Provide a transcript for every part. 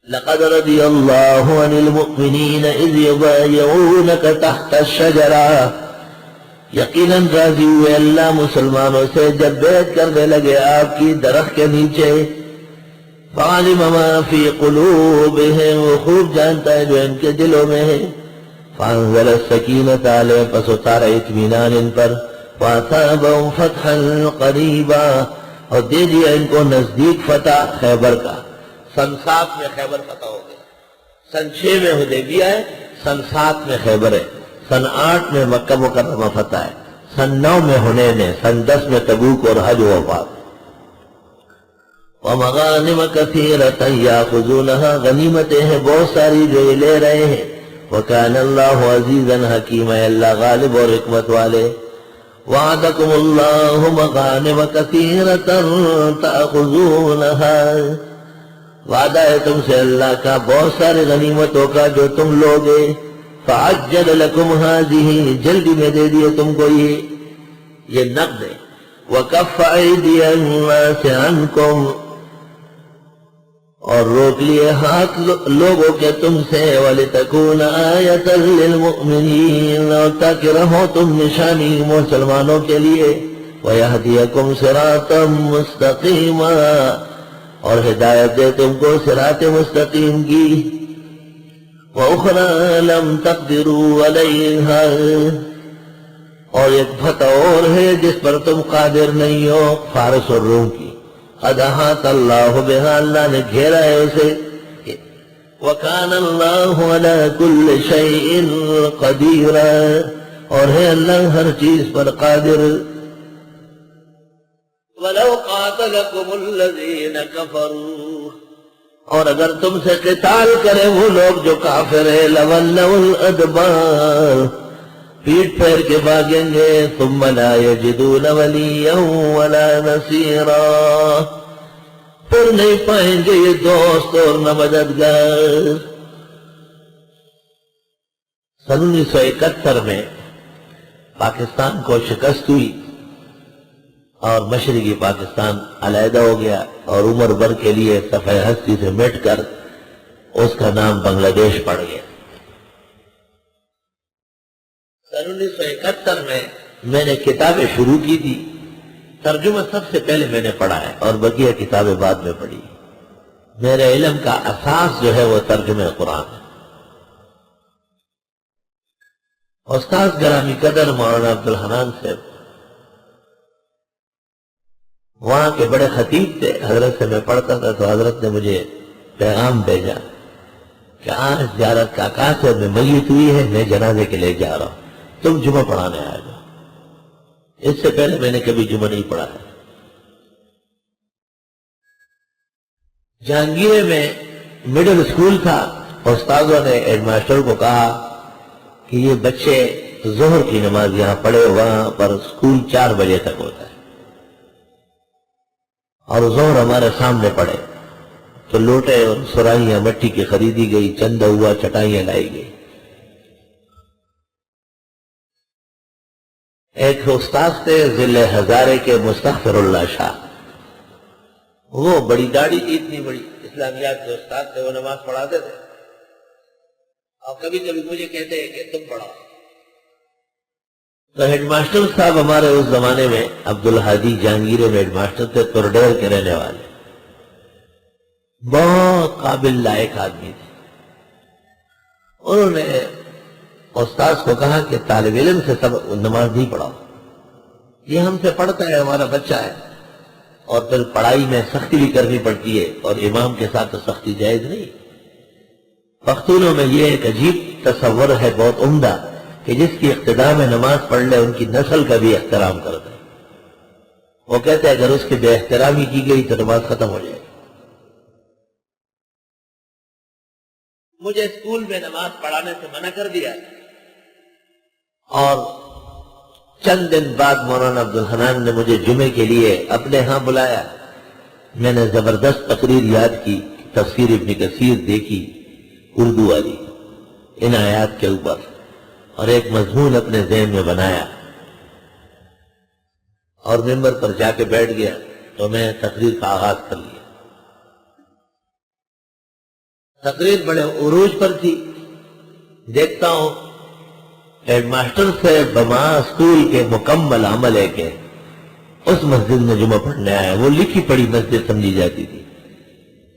لقد رضي الله عن المؤمنين اذ يبايعونك تحت الشجرہ، یقیناً راضی ہوئے اللہ مسلمانوں سے جب بیعت کرنے لگے آپ کی درخت کے نیچے. فعلم ما فی قلوبہم، وہ خوب جانتا ہے جو ان کے دلوں میں ہے. فانزل السکینۃ علیہم، پس اتارا اطمینان ان پر. واثابہم فتحا قریبا، اور دے دیا ان کو نزدیک فتح خیبر کا. سن 7 میں خیبر فتح ہو گیا. سن 6 میں حدیبیہ ہے، سن 7 میں خیبر ہے، سن 8 میں مکہ مکرمہ فتح ہے، سن 9 میں حنین ہے، سن 10 میں تبوک اور حج و وفات. وَمَغَانِمَ كَثِيرَةً يَأْخُذُونَهَا، غنیمتیں ہیں بہت ساری جو یہ لے رہے ہیں. وَكَانَ اللَّهُ عَزِيزًا حَكِيمًا، اللہ غالب اور حکمت والے. وَعَدَكُمُ اللَّهُ مَغَانِمَ كَثِيرَةً تَأْخُذُونَهَا، وعدہ ہے تم سے اللہ کا بہت سارے غنیمتوں کا جو تم لوگے. فَعَجَّلَ لَكُمْ هَذِهِ، جلدی میں دے دیے تم کو یہ نقد ہے. وَكَفَّ أَيْدِيَ النَّاسِ عَنْكُمْ، اور روک لیے ہاتھ لوگوں کے تم سے. وَلِتَكُونَ آیَةً لِّلْمُؤْمِنِينَ، اور تاکہ رہو تم نشانی مسلمانوں کے لیے. وَيَهْدِيَكُمْ صِرَاطًا مُسْتَقِيمًا، اور ہدایت دے تم کو صراط مستقیم کی. وَأُخْرَىٰ لَمْ تَقْدِرُوا عَلَيْهَا، اور ایک فتح اور ہے جس پر تم قادر نہیں ہو، فارس اور روم کی. قَدْ أَحَاطَ اللَّهُ بِهَا، اللہ نے گھیرا ہے اسے. وَكَانَ اللَّهُ عَلَىٰ كُلِّ شَيْءٍ قَدِيرًا، اور ہے اللہ ہر چیز پر قادر. وَلَوْ قَاتَلَكُمُ الَّذِينَ كَفَرُوا، اور اگر تم سے قتال کرے وہ لوگ جو کافر ہیں. لَوَلَّوُا الْأَدْبَارَ، پیٹ پھیر کے بھاگیں گے. ثُمَّ لَا يَجِدُونَ وَلِيًّا وَلَا نَصِيرًا، پھر نہیں پائیں گے یہ دوست اور نہ مددگار. سن 1971 میں پاکستان کو شکست ہوئی اور مشرقی پاکستان علیحدہ ہو گیا، اور عمر بھر کے لیے صفحہ ہستی سے مٹ کر اس کا نام بنگلہ دیش پڑ گیا. سن 1971 میں نے کتابیں شروع کی تھی. ترجمہ سب سے پہلے میں نے پڑھا ہے اور بقیہ کتابیں بعد میں پڑھی. میرے علم کا اساس جو ہے وہ ترجمہ قرآن ہے. استاد گرامی قدر مولانا عبدالحنان صاحب وہاں کے بڑے خطیب تھے. حضرت سے میں پڑھتا تھا تو حضرت نے مجھے پیغام بھیجا کہ آج زیارت کا کاسے میں میت ہوئی ہے، میں جنازے کے لے جا رہا ہوں، تم جمعہ پڑھانے آئے گا. اس سے پہلے میں نے کبھی جمعہ نہیں پڑھا ہے. جہانگیرے میں مڈل اسکول تھا. استادوں نے ہیڈ ماسٹر کو کہا کہ یہ بچے ظہر کی نماز یہاں پڑھے، وہاں پر اسکول 4 بجے تک ہوتا ہے، اور ظہر ہمارے سامنے پڑے. تو لوٹے اور سرائیاں مٹی کی خریدی گئی، چندہ ہوا، چٹائیاں لائی گئی. ایک استاد تھے ضلع ہزارے کے مستغفر اللہ شاہ، وہ بڑی داڑھی تھی، اتنی بڑی. اسلامیات کے استاد تھے، وہ نماز پڑھاتے تھے اور کبھی کبھی مجھے کہتے ہیں کہ تم پڑھاؤ. تو ہیڈ ماسٹر صاحب ہمارے اس زمانے میں عبدالحادی جہانگیرے میں ہیڈ ماسٹر تھے، تورڈیر کے رہنے والے، بہت قابل لائق آدمی تھے. انہوں نے استاد کو کہا کہ طالب علم سے سب نماز نہیں پڑھاؤ، یہ ہم سے پڑھتا ہے، ہمارا بچہ ہے، اور پھر پڑھائی میں سختی بھی کرنی پڑتی ہے، اور امام کے ساتھ تو سختی جائز نہیں. پختونوں میں یہ ایک عجیب تصور ہے بہت عمدہ کہ جس کی اقتداء میں نماز پڑھ لے ان کی نسل کا بھی احترام کرتے ہیں. وہ کہتے ہیں اگر اس کی بے احترامی کی گئی تو نماز ختم ہو جائے. مجھے اسکول میں نماز پڑھانے سے منع کر دیا، اور چند دن بعد مولانا عبدالحنان نے مجھے جمعے کے لیے اپنے ہاں بلایا. میں نے زبردست تقریر یاد کی، تفسیر ابن کثیر دیکھی اردو والی ان آیات کے اوپر، اور ایک مضمون اپنے ذہن میں بنایا اور ممبر پر جا کے بیٹھ گیا. تو میں تقریر کا آغاز کر لیا. تقریر بڑے عروج پر تھی، دیکھتا ہوں ہیڈ ماسٹر سے بما اسکول کے مکمل عمل ہے کہ اس مسجد میں جمعہ پڑھنے آیا، وہ لکھی پڑی مسجد سمجھی جاتی تھی،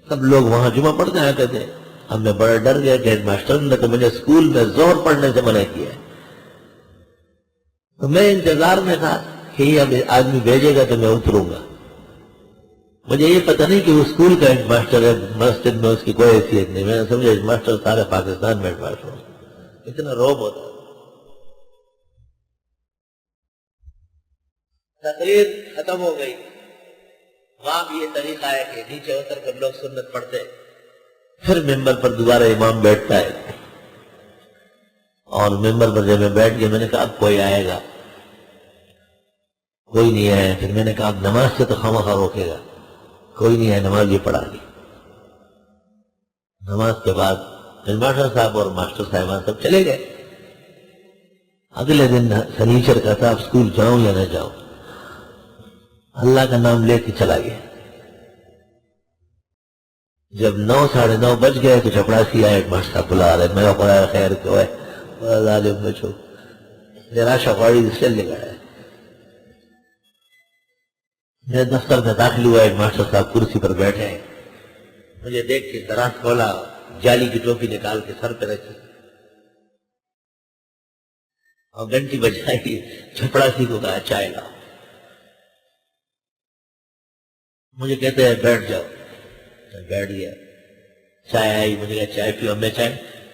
سب لوگ وہاں جمعہ پڑھنے آتے تھے۔ ہم میں بڑا ڈر گیا کہ ہیڈ ماسٹر نے تو مجھے اسکول میں زور پڑھنے سے منع کیا ہے۔ تو میں انتظار میں تھا کہ یہ اب آدمی بھیجے گا تو میں اتروں گا۔ مجھے یہ پتہ نہیں کہ وہ اسکول کا ہیڈ ماسٹر ہے، مسجد میں اس کی کوئی حیثیت نہیں، میں نے سمجھا ہیڈ ماسٹر سارے پاکستان میں ہیڈ ماسٹر ہوں، اتنا روب ہوتا ہے۔ تقریر ختم ہو گئی، وہاں بھی یہ طریقہ ہے کہ نیچے اتر کر لوگ سنت پڑھتے، پھر ممبر پر دوبارہ امام بیٹھتا ہے، اور ممبر پر جب میں بیٹھ گیا میں نے کہا اب کوئی آئے گا، کوئی نہیں آیا۔ پھر میں نے کہا اب نماز سے تو خواہ روکے گا، کوئی نہیں آیا، نماز یہ پڑھا لی۔ نماز کے بعد ماسٹر صاحب اور ماسٹر صاحبان سب چلے گئے۔ اگلے دن سنیچر کا تھا، اب اسکول جاؤں یا نہ جاؤں، اللہ کا نام لے کے چلا گیا۔ جب 9 ساڑھے 9 بج گئے تو چپڑاسی آئے، ماسٹر صاحب بلا رہے، میں خدا خیر کو ہے ظالم میں چھو میرا شفاڑی سے لگا ہے۔ میں دفتر میں داخل ہوا، ایک ماسٹر صاحب کرسی پر بیٹھے ہیں، مجھے دیکھ کے دراز کھولا، جالی کی ٹوپی نکال کے سر پہ رکھی اور گھنٹی بجائی، چپڑاسی کو کہا چائے لاؤ۔ مجھے کہتے ہیں بیٹھ جاؤ، میں بیٹھ گیا، چائے آئی، مجھے کہا چائے پیو، میں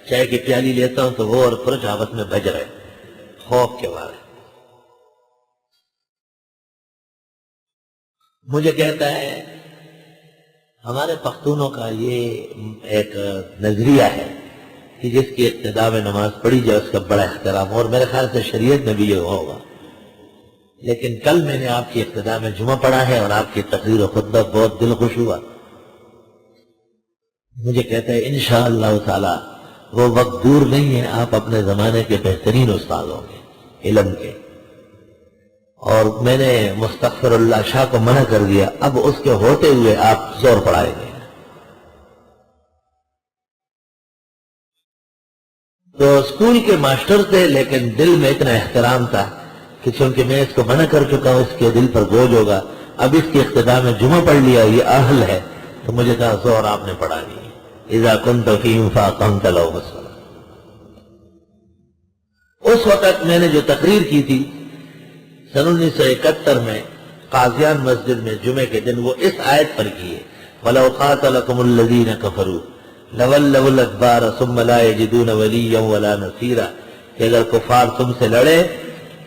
چائے کی پیالی لیتا ہوں تو وہ اور پرچ آپس میں بج رہے خوف کے بارے۔ مجھے کہتا ہے ہمارے پختونوں کا یہ ایک نظریہ ہے کہ جس کی ابتدا میں نماز پڑھی جائے اس کا بڑا احترام، اور میرے خیال سے شریعت میں بھی یہ ہوگا، لیکن کل میں نے آپ کی ابتدا میں جمعہ پڑھا ہے اور آپ کی تقریر و خطبہ بہت دل خوش ہوا۔ مجھے کہتا ہے انشاءاللہ تعالی وہ وقت دور نہیں ہے، آپ اپنے زمانے کے بہترین استاد ہوں گے علم کے، اور میں نے مستغفر اللہ شاہ کو منع کر دیا، اب اس کے ہوتے ہوئے آپ زور پڑھائیں گے۔ تو اسکول کے ماسٹر تھے، لیکن دل میں اتنا احترام تھا کہ چونکہ میں اس کو منع کر چکا ہوں، اس کے دل پر بوجھ ہوگا، اب اس کی اقتدا میں جمعہ پڑھ لیا، یہ اہل ہے، تو مجھے کہا زور آپ نے پڑھا نہیں، اذا كنت فيهم فاقمت لهم الصلاة۔ اس وقت میں نے جو تقریر کی تھی سن 1971 میں قاضیان مسجد میں جمعے کے دن، وہ اس آیت پر کی ہے، وَلَوْ قَاتَلَكُمُ الَّذِينَ كَفَرُوا لَوَلَّوُا الْأَدْبَارَ ثُمَّ لَا يَجِدُونَ وَلِيًّا وَلَا نَصِيرًا، کہ اگر کفار تم سے لڑے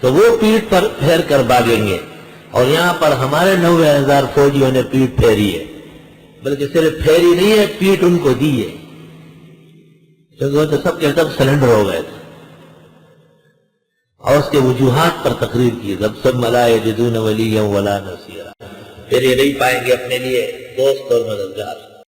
تو وہ پیٹھ پر پھیر کر بھاگیں گے، اور یہاں پر ہمارے 90,000 فوجیوں نے پیٹھ پھیری ہے، بلکہ صرف پھیری نہیں ہے، پیٹھ ان کو دی ہے، کیونکہ وہ تو سب کے سب سلنڈر ہو گئے تھے، اور اس کے وجوہات پر تقریر کی، ثم لا یجدون ولیا ولا نصیرا، پھر یہ نہیں پائیں گے اپنے لیے دوست اور مددگار۔